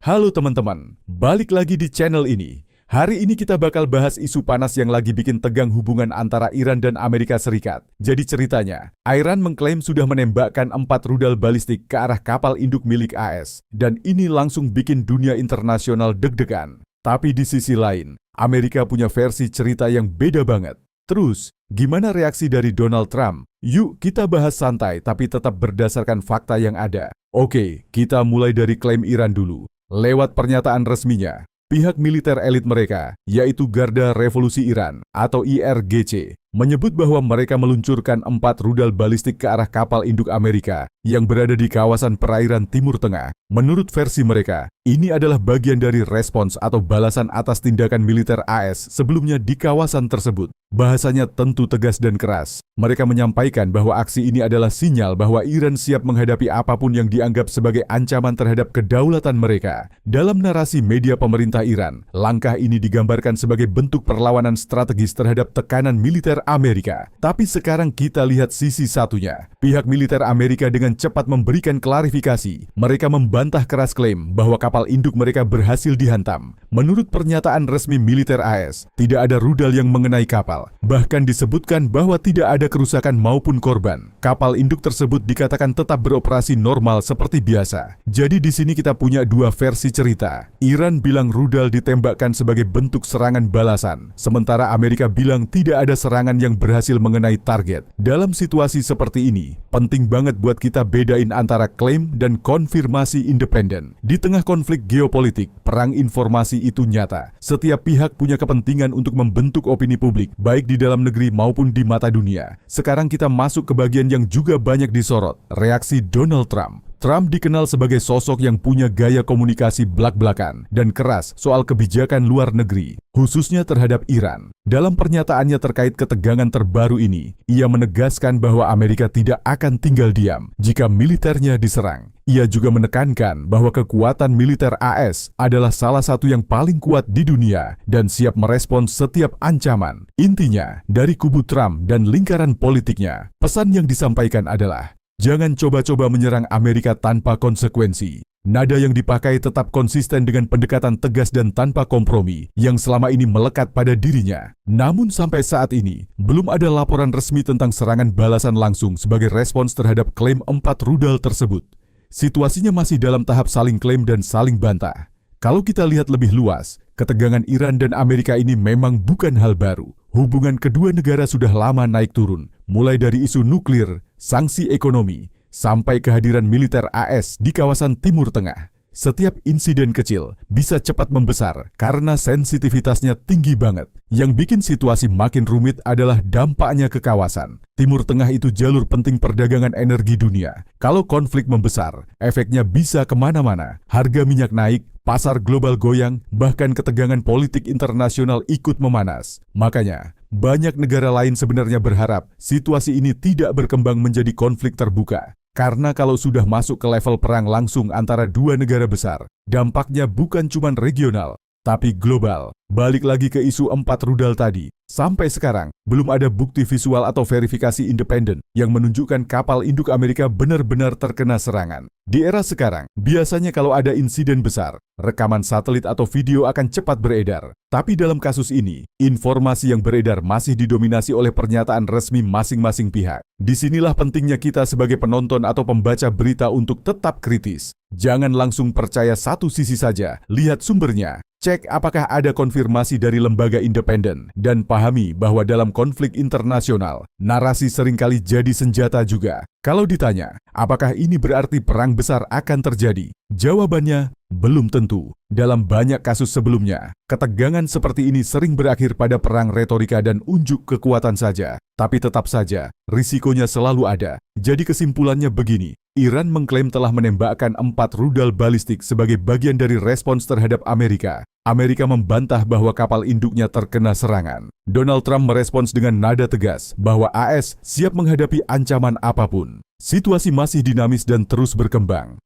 Halo teman-teman, balik lagi di channel ini. Hari ini kita bakal bahas isu panas yang lagi bikin tegang hubungan antara Iran dan Amerika Serikat. Jadi ceritanya, Iran mengklaim sudah menembakkan 4 rudal balistik ke arah kapal induk milik AS. Dan ini langsung bikin dunia internasional deg-degan. Tapi di sisi lain, Amerika punya versi cerita yang beda banget. Terus, gimana reaksi dari Donald Trump? Yuk kita bahas santai tapi tetap berdasarkan fakta yang ada. Oke, kita mulai dari klaim Iran dulu. Lewat pernyataan resminya, pihak militer elit mereka, yaitu Garda Revolusi Iran atau IRGC, menyebut bahwa mereka meluncurkan 4 rudal balistik ke arah kapal induk Amerika yang berada di kawasan perairan Timur Tengah. Menurut versi mereka, ini adalah bagian dari respons atau balasan atas tindakan militer AS sebelumnya di kawasan tersebut. Bahasanya tentu tegas dan keras. Mereka menyampaikan bahwa aksi ini adalah sinyal bahwa Iran siap menghadapi apapun yang dianggap sebagai ancaman terhadap kedaulatan mereka. Dalam narasi media pemerintah Iran, langkah ini digambarkan sebagai bentuk perlawanan strategis terhadap tekanan militer Amerika. Tapi sekarang kita lihat sisi satunya. Pihak militer Amerika dengan cepat memberikan klarifikasi. Mereka membantah keras klaim bahwa kapal induk mereka berhasil dihantam. Menurut pernyataan resmi militer AS, tidak ada rudal yang mengenai kapal. Bahkan disebutkan bahwa tidak ada kerusakan maupun korban. Kapal induk tersebut dikatakan tetap beroperasi normal seperti biasa. Jadi di sini kita punya dua versi cerita. Iran bilang rudal ditembakkan sebagai bentuk serangan balasan, sementara Amerika bilang tidak ada serangan yang berhasil mengenai target. Dalam situasi seperti ini, penting banget buat kita bedain antara klaim dan konfirmasi independen. Di tengah konflik geopolitik, perang informasi itu nyata. Setiap pihak punya kepentingan untuk membentuk opini publik, baik di dalam negeri maupun di mata dunia. Sekarang kita masuk ke bagian yang juga banyak disorot, reaksi Donald Trump. Trump dikenal sebagai sosok yang punya gaya komunikasi blak-blakan dan keras soal kebijakan luar negeri, khususnya terhadap Iran. Dalam pernyataannya terkait ketegangan terbaru ini, ia menegaskan bahwa Amerika tidak akan tinggal diam jika militernya diserang. Ia juga menekankan bahwa kekuatan militer AS adalah salah satu yang paling kuat di dunia dan siap merespons setiap ancaman. Intinya, dari kubu Trump dan lingkaran politiknya, pesan yang disampaikan adalah, jangan coba-coba menyerang Amerika tanpa konsekuensi. Nada yang dipakai tetap konsisten dengan pendekatan tegas dan tanpa kompromi yang selama ini melekat pada dirinya. Namun sampai saat ini, belum ada laporan resmi tentang serangan balasan langsung sebagai respons terhadap klaim 4 rudal tersebut. Situasinya masih dalam tahap saling klaim dan saling bantah. Kalau kita lihat lebih luas, ketegangan Iran dan Amerika ini memang bukan hal baru. Hubungan kedua negara sudah lama naik turun, mulai dari isu nuklir, sanksi ekonomi, sampai kehadiran militer AS di kawasan Timur Tengah. Setiap insiden kecil bisa cepat membesar karena sensitivitasnya tinggi banget. Yang bikin situasi makin rumit adalah dampaknya ke kawasan. Timur Tengah itu jalur penting perdagangan energi dunia. Kalau konflik membesar, efeknya bisa kemana-mana. Harga minyak naik, pasar global goyang, bahkan ketegangan politik internasional ikut memanas. Makanya, banyak negara lain sebenarnya berharap situasi ini tidak berkembang menjadi konflik terbuka. Karena kalau sudah masuk ke level perang langsung antara dua negara besar, dampaknya bukan cuma regional, tapi global. Balik lagi ke isu 4 rudal tadi. Sampai sekarang, belum ada bukti visual atau verifikasi independen yang menunjukkan kapal induk Amerika benar-benar terkena serangan. Di era sekarang, biasanya kalau ada insiden besar, rekaman satelit atau video akan cepat beredar. Tapi dalam kasus ini, informasi yang beredar masih didominasi oleh pernyataan resmi masing-masing pihak. Disinilah pentingnya kita sebagai penonton atau pembaca berita untuk tetap kritis. Jangan langsung percaya satu sisi saja, lihat sumbernya. Cek apakah ada konfirmasi dari lembaga independen, dan pahami bahwa dalam konflik internasional, narasi seringkali jadi senjata juga. Kalau ditanya, apakah ini berarti perang besar akan terjadi? Jawabannya, belum tentu. Dalam banyak kasus sebelumnya, ketegangan seperti ini sering berakhir pada perang retorika dan unjuk kekuatan saja. Tapi tetap saja, risikonya selalu ada. Jadi kesimpulannya begini, Iran mengklaim telah menembakkan 4 rudal balistik sebagai bagian dari respons terhadap Amerika. Amerika membantah bahwa kapal induknya terkena serangan. Donald Trump merespons dengan nada tegas bahwa AS siap menghadapi ancaman apapun. Situasi masih dinamis dan terus berkembang.